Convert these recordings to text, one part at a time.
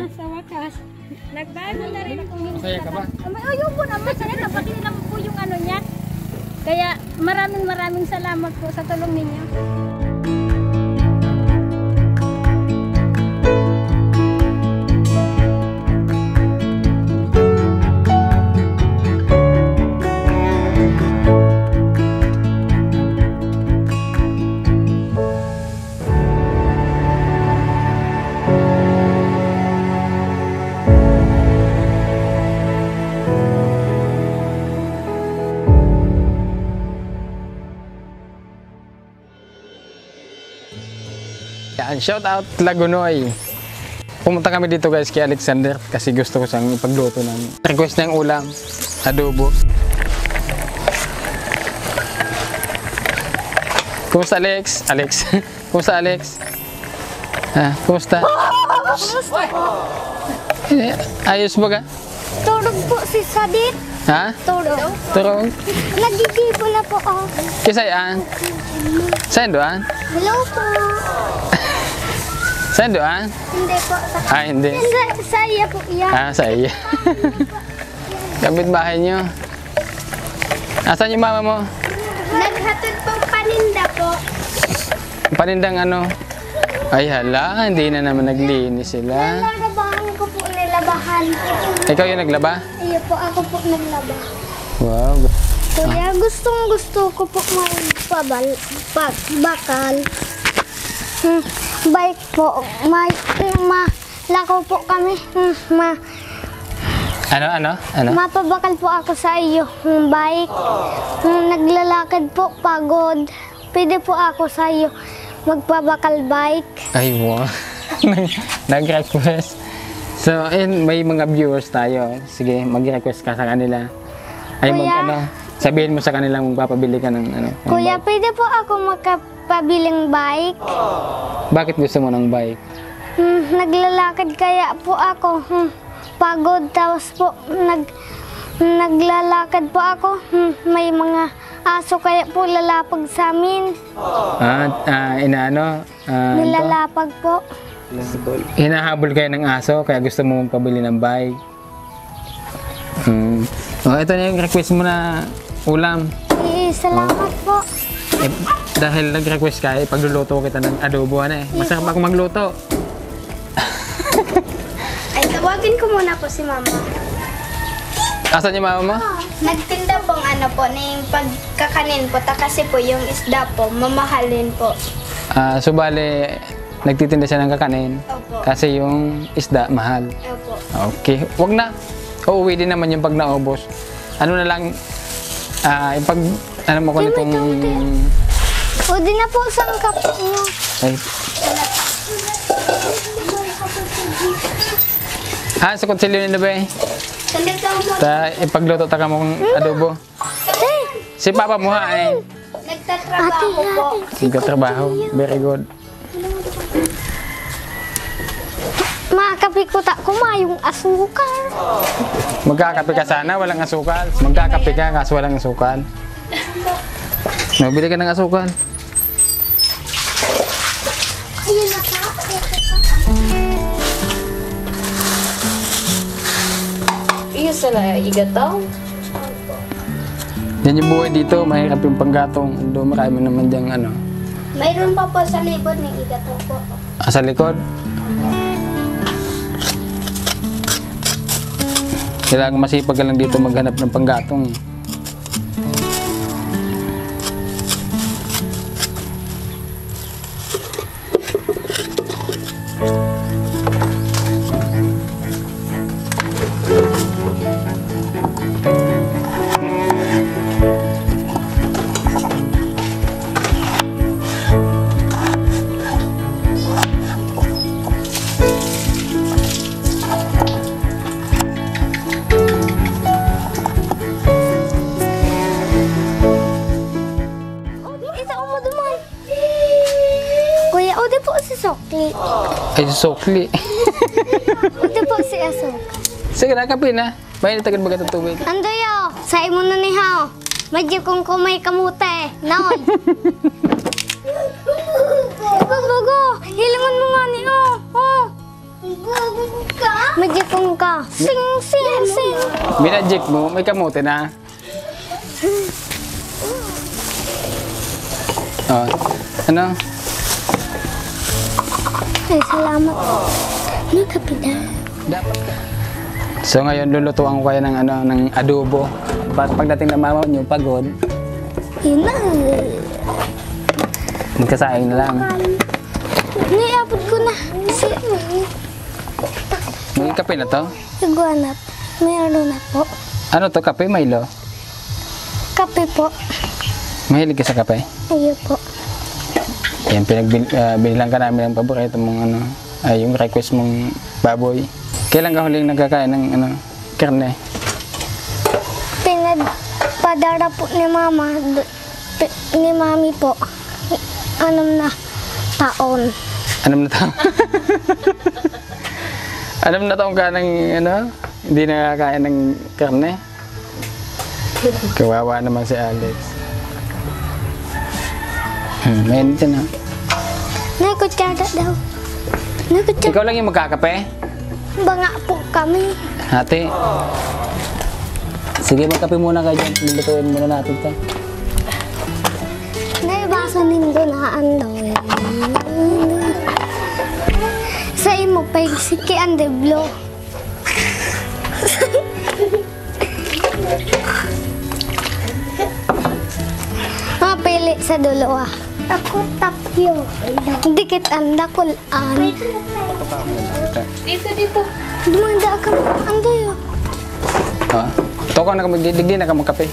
Sa wakas, nagbago na rin ako. Masaya ka ba? Ayun po naman, saya kapatid lang po yung ano niyan. Kaya maraming salamat po sa tulong ninyo. Yan, shout out Lagunoy. Pumunta kami dito guys kay Alexander kasi gusto ko siyang ipagluto ng request niyang ulam, adobo. Kumusta Alex? Kumusta Alex? Kumusta? Ayos ba ka? Tulog po si Sadit. Ha? Turong? Nagdidibo na po ako. Kisayaan? Saan doan? Hello po. Saan doan? Hindi po. Hindi. Saya po yan. Sa iya. Kapit bahay niyo. Asan yung mama mo? Naghatid pong paninda po. Panindang ano? Ay hala, hindi na naman naglinis sila. Nilalabahan ko po nilabahan. Ikaw yung naglaba? Iyo po, ako po naglaba. Wow. Kuya, gusto ko po bakal. Bike po. Lakaw po kami. Ano? Mapabakal po ako sa iyo. Bike. Naglalakad po, pagod. Pwede po ako sa iyo magpabakal bike. Ay wow. Nag-request. So, may mga viewers tayo. Sige, mag-request ka sa kanila. Ay, Kuya, sabihin mo sa kanila magpapabili ka ng ano. Kuya, bike. pwede po ako magpabiling bike? Bakit gusto mo ng bike? Naglalakad kaya po ako. Pagod, tapos po naglalakad po ako. May mga aso kaya po lalapag sa amin. Nilalapag po. Hinahabol kayo ng aso, kaya gusto mo magpabili ng bike. Ito na yung request mo na ulam. Salamat po. Dahil nag-request ka, pagluluto kita ng adobo na Masarap ako magluto. Ay, tawagin ko muna po si Mama. Asan yung mama mo? Nagtinda pong yung pagkakanin po, kasi po yung isda po, mamahalin po. So bale, nagtitinda siya ng kakanin. Opo. Kasi yung isda, mahal. Opo. Okay, wag na. Uuwi din naman yung pag naubos. Ano na lang, mo ko nitong... O, di na po sa kapo niyo. Ay. Sa kutsilyo nila ba Sandit lang po. Ipagluto ta ka mong adobo. Si Papa mo Nagtatrabaho po. Nagtatrabaho. Very good. Makakapi ko mayong asukal. Magkakape ka sana, walang asukal. Magkakape ka, kaso walang asukal. Mabili ka ng asukal. Ayun na ka. Iyo sila igataw. Yan yung buhay dito, mahirap yung panggatong. Doon marami naman diyang Mayroon pa po sa libod ng igato po. Sa likod. Kailangan masipag ka lang dito maghanap ng panggatong. Sokli. Ay, sukli. Ito po si Asok. Sige na, kape na. Mainit agad bagat ang tubig. Andoyo, sa imo na ni Hao. Medyo kung kumay kamute. Naon. Bago, hilangan mo nga ni O. Binadjik mo, may kamote na. Oh, ano? Ay, salamat. Ano kape na? Dapat ka. So ngayon lulutuan ko kayo ng ano ng adobo. Para pagdating ng mama niyo pagod, Yun na. magkasaing na lang. Naiabot ko na. Kasi, May kape na to? nagwanap. Mayroon na po. Ano to, kape, Milo? Kape po. Mahilig ka sa kape? Ayun po. Yan, binilang ka namin ng paborito mong ano, ay yung request mong baboy. Kailan ka huling nagkakain ng ano, karne? Pinagpadara po ni mama, ni mami po. 6 na taon. Anong na taon? Anong na taon ka ng ano, hindi nakakain ng karne? Kawawa naman si Alex. Mainit yan ha. Nakutsada daw. Nakutsada. Ikaw lang yung magkakape? Banga po kami. Ate. Sige, magkape muna kayo dyan. Lulutuin muna natin ito. Naibasa nindo na andoy. Sa imo pa siki ang deblo. Mapili sa dulo ah. Ako tapyo. Dikit ang dakulan. Dito. Dumanda ka andoy ah. Ha? Ito ka na digdi na ka magkape.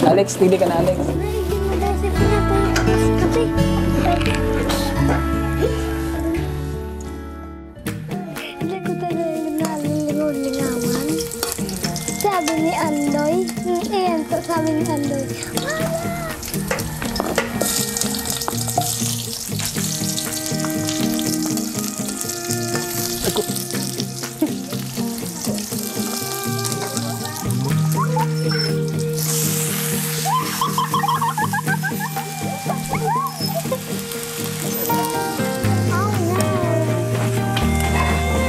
Alex, digdi ka na Alex. Hindi mo dahil sa pinapakape. Hindi ko talaga nalilingaw-lingawan. Sabi ni Andoy, iyan to sabi ni Andoy.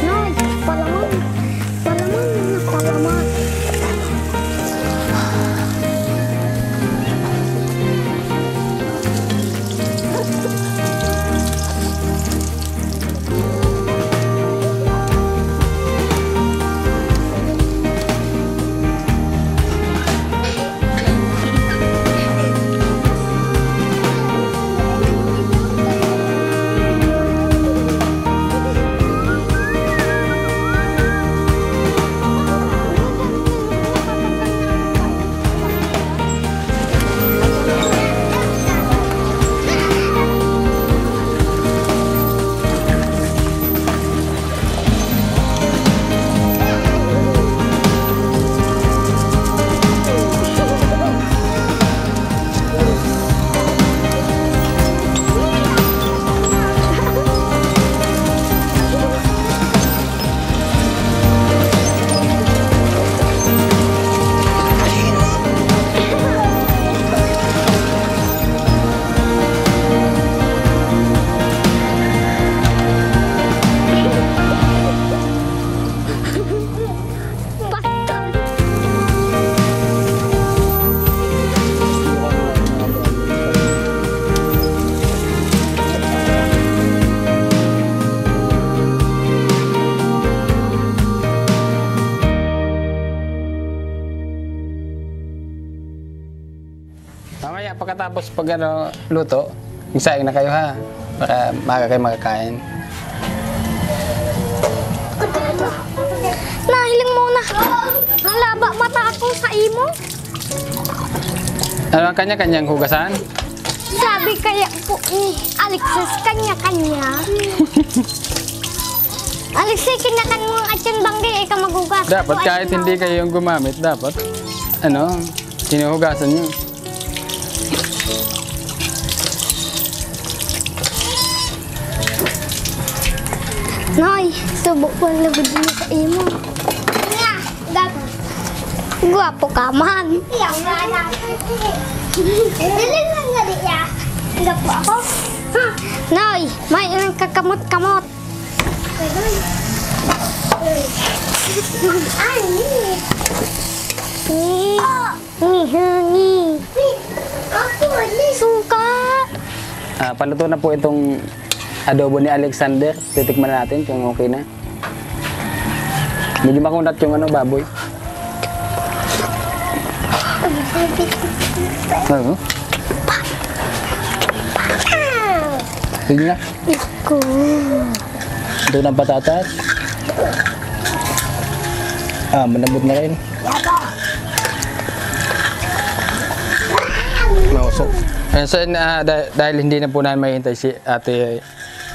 Noy, palaman. Palaman na palaman. Mamaya pagkatapos pag ano, luto, magsaing na kayo ha. Para maaga kayo makakain. Nahiling muna. Ang laba mata ako sa imo. Ano ang kanya-kanyang hugasan? Sabi kaya po ni Alexis, kanya-kanya. Alexis, kinakan mo at yung banggi, ikaw magugas. Dapat Ako ay kahit hindi kayo yung gumamit, dapat ano, sinuhugasan nyo. Noy, subok ko ang labod mo sa imo. Nga, gato. Guwapo ka man. Iyaw nga na. Dali lang nga diya. Gapo ako. Noy, may ilang kakamot-kamot. Suka. Paluto na po itong adobo ni Alexander. Titikman natin kung okay na. Medyo makunat yung baboy. Ano? Sige na. Iko. Ito ng patatas. Malambot na rin. Mausok. So, dahil hindi na po namin mahintay si Ate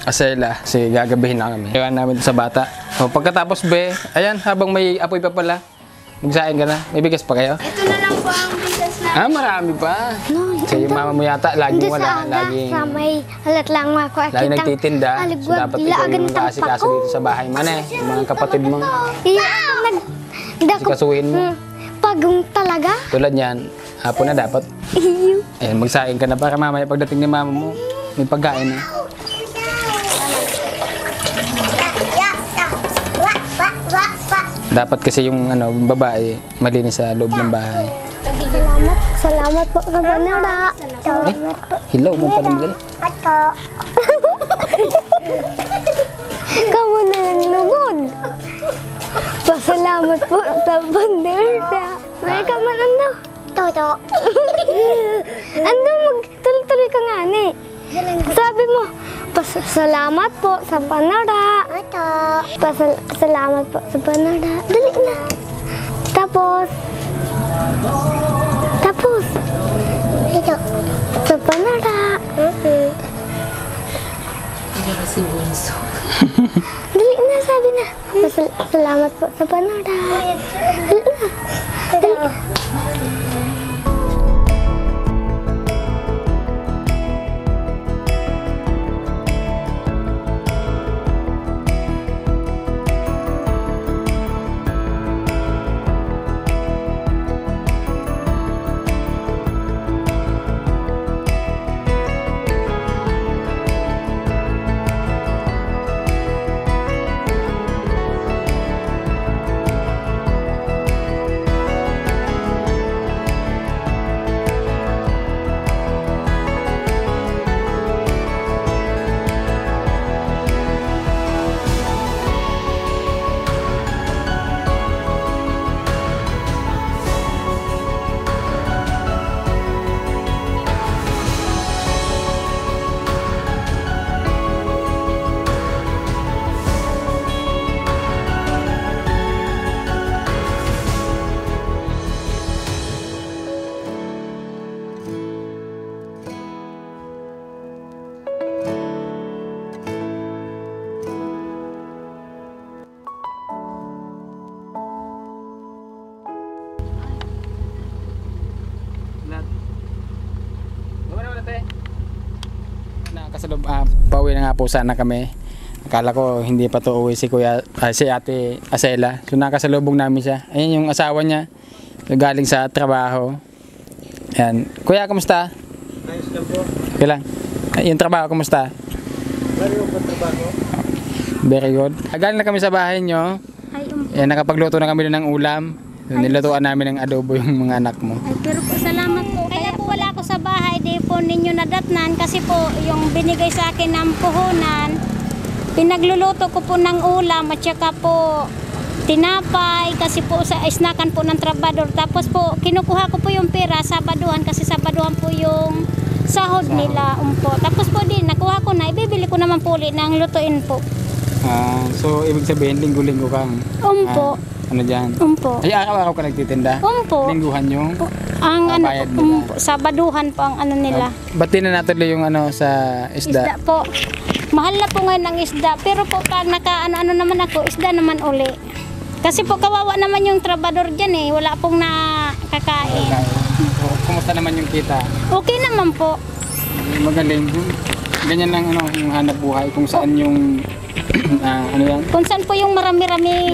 Acela, kasi gagabihin na kami. Iwan namin sa bata. O, pagkatapos be, ayan, habang may apoy pa pala, magsain ka na. May bigas pa kayo? Ito na lang po ang bigas na. Marami pa. Kasi yung mama mo yata, laging wala. Laging, sa may halat lang ako. laging nagtitinda. So, dapat ikaw yung mag-aasikaso dito sa bahay man yung mga kapatid mo. Iya, Sikasuhin mo. Pagong talaga. Tulad yan, hapon na dapat. Iyo. Ayan, magsain ka na para mamaya pagdating ni mama mo, may pagkain na. Dapat kasi yung babae malinis sa loob ng bahay. Salamat po sa banara. Hilaw mo pa naman. Kamu na lang lugod. Pasalamat po sa banara. May ka man Toto. Magtuloy ka nga ni. Sabi mo, pasalamat po sa panara. Pasalamat po sa panara. Dali na. Tapos. Ito. Sa panara. Dali na, sabi na. Pasalamat po sa panara. Dali na. Dali na. Pauwi na nga po sana kami. Akala ko hindi pa to uwi si Ate Acela. So nakasalubong namin siya. Ayun yung asawa niya. So, galing sa trabaho. Ayan. Kuya, kamusta? Ayos lang po. Okay lang. Yung trabaho, kamusta? Very good. Galing na kami sa bahay nyo. Ayan, nakapagluto na kami ng ulam. So, nilutuan namin ng adobo yung mga anak mo. Ay, pero po, salamat po. Kaya po wala ako sa bahay, di po ninyo nadatnan kasi po yung binigay sa akin ng puhunan, pinagluluto ko po ng ulam at saka po tinapay kasi po sa isnakan po ng trabador. Tapos po kinukuha ko po yung pera Sabaduhan kasi Sabaduhan po yung sahod nila. Tapos po din nakuha ko na, ibibili ko naman po ulit ng lutuin po. So ibig sabihin linggo-linggo kang ano dyan? Ay araw-araw ka nagtitinda? Lingguhan yung ang bayad nila? Sabaduhan po ang ano nila. Ba't di na natuloy yung sa isda? Isda po. Mahal na po ngayon ang isda. Pero po pag naka-ano naman ako, isda naman uli. Kasi po kawawa naman yung trabador dyan eh. Wala pong nakakain. So, kumusta naman yung kita? Okay naman po. Magaling. Ganyan lang yung hanap buhay. Kung saan yung ano yan? Kung saan po yung marami-rami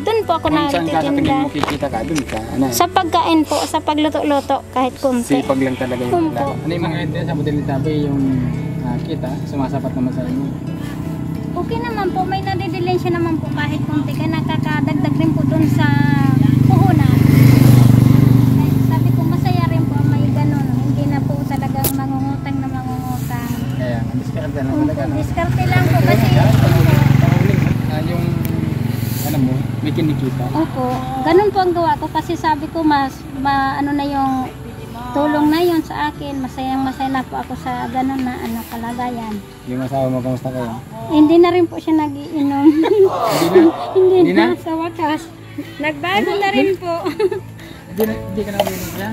dun po ako Kung saan ka tingin nagtitinda. mo kikita ka, dun ka. Sa pagkain po, sa pagluto-luto kahit kunti. Sipag lang talaga yung Opo. Ano yung mga ente sa Butil Tabi yung kita, sumasapat naman sa inyo? Okay naman po, may nadidilensya naman po kahit konti. Kaya nakakadagdag rin po dun sa puhunan. Sabi ko masaya rin po may ganun. Hindi na po talagang mangungutang na mangungutang. Kaya, diskarte na Opo, talaga. No? diskarte lang po kasi. Yung, ano mo, may kinikita. Opo, ganun po ang gawa ko kasi sabi ko ano na yung tulong na yun sa akin. Masayang masaya na po ako sa ganun na kalagayan. Yung asawa mo, kamusta kayo? Hindi na rin po siya nagiinom. Hindi na sa wakas. Nagbago na rin po. Hindi ka na uminom siya?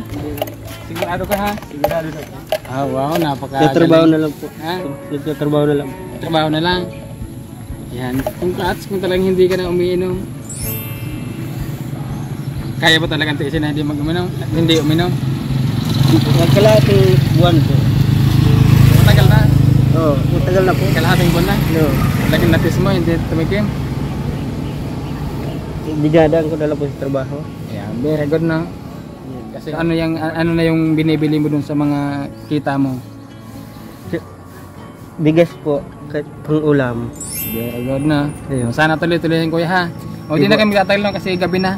Sigurado ka ha? Sigurado ka. Ah, wow, napaka Nagtatrabaho na lang po. Ha? Nagtatrabaho na lang. Trabaho na lang. Yan. Kung talagang hindi ka na umiinom, kaya ba talagang tiisin na hindi mag-uminom? Hindi uminom? Kalahating buwan po. Matagal na. Oo, matagal na po. Kalahating buwan na. No. Talagang natis mo, hindi tumikim. Dinadaan ko na lang po sa trabaho. Yeah, very good na. Kasi ano na yung binibili mo dun sa mga kita mo? Bigas po, kahit pang ulam. Very good na. Ayun. Sana tuloy-tuloyin kuya ha. O di na kami tatagal lang kasi gabi na.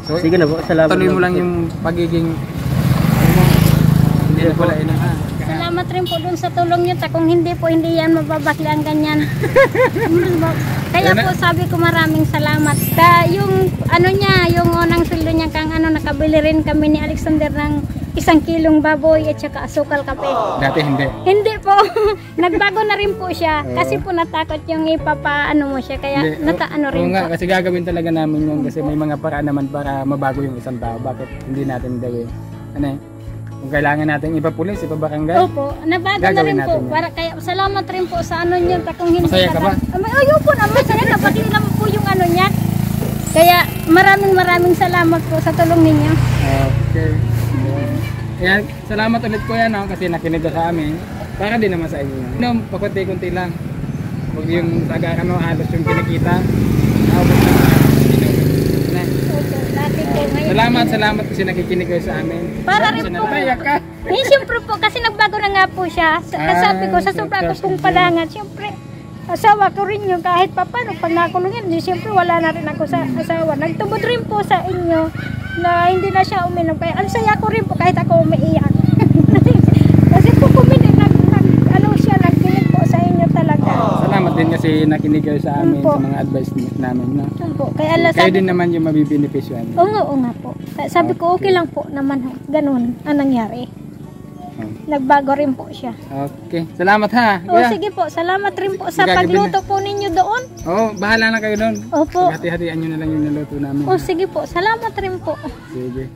So, Sige na po, salamat. tuloy mo na lang po. yung pagiging hindi na pala ina ha. Salamat rin po dun sa tulong niyo. Kung hindi po, hindi yan mababakli ang ganyan. Kaya po sabi ko maraming salamat. Yung ano niya, yung unang sweldo niya kang nakabili rin kami ni Alexander ng 1 kilong baboy at saka asukal kape. Dati hindi. Hindi po. Nagbago na rin po siya. Kasi po natakot yung mo siya. Kaya Oo rin nga, po. kasi gagawin talaga namin yun kasi may mga paraan naman para mabago yung isang tao. Bakit hindi natin gawin? Ano eh? Kung kailangan natin ipapulis, ipabarangay. Opo, nabago na Gagawin rin po. natin yan. Para kaya salamat rin po sa niyo. Kung hindi Masaya ka ba? Ayaw po na masaya na. Pati naman po yung niya. Kaya maraming salamat po sa tulong ninyo. Okay. Kaya salamat ulit kuya no, kasi nakinig ka sa amin. Para din naman sa inyo. No, pakunti-kunti lang. Huwag yung halos yung pinakita. Naubos na. Opo, dati po ngayon. Salamat kasi nakikinig kayo sa amin. Para rin po. Natayak ka. Siyempre po, kasi nagbago na nga po siya. Sabi ko, sa sobra ko pong palangan, siyempre, asawa ko rin yun. Kahit pa paano, pag nakulungin, siyempre wala na rin ako sa asawa. Nagtubod rin po sa inyo na hindi na siya uminom. Kaya ang saya ko rin po kahit ako umiiyak. Kasi po siya, nagkinig po sa inyo talaga. Salamat din kasi nakinig kayo sa amin Opo. sa mga advice namin. No? Opo, kaya Kayo din naman yung mabibenepisyon. Oo nga po. Sabi ko, okay lang po naman. Ganun ang nangyari. Nagbago rin po siya. Okay. Salamat ha. Oh, Kuya. sige po. Salamat rin po sa Gagabi pagluto po ninyo doon. Oh, bahala na kayo doon. Opo. Hati-hatian nyo na lang yung niluto namin. Oh, sige po. Salamat rin po. Sige.